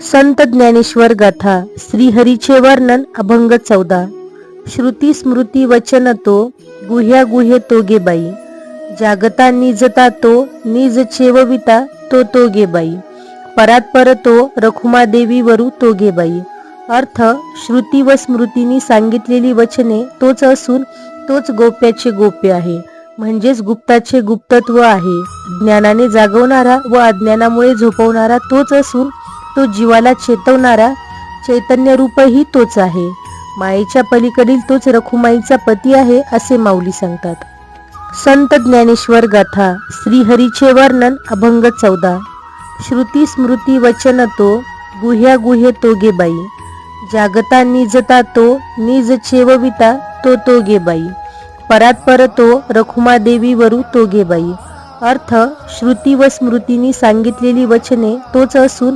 संत ज्ञानेश्वर गाथा श्रीहरीचे वर्णन अभंग 14। श्रुती स्मृती वचन तो गुह्या गुह्य तोगे बाई, जागता निजता तो निज चेवविता तो गे बाई, परात पर तो रखुमा देवी वरू तोगे बाई। अर्थ, श्रुती व स्मृतींनी सांगितलेली वचने तोच असून तोच गोप्याचे गोप्य आहे, म्हणजेच गुप्ताचे गुप्तत्व आहे। ज्ञानाने जागवणारा व अज्ञानामुळे झोपवणारा तोच असून तो जीवाला चेतवणारा चैतन्य रूपही तोच आहे। मायेच्या पलीकडील तोच रखुमाईचा पती आहे असे माऊली सांगतात। संत ज्ञानेश्वर गाथा श्रीहरीचे वर्णन अभंग 14। श्रुती स्मृती वचन तो गुह्या गुह्य तोगे बाई, जागता निजता तो निज चेवविता तो गे बाई, परात पर तो रखुमा देवी वरू तोगे बाई। अर्थ, श्रुती व स्मृतींनी सांगितलेली वचने तोच असून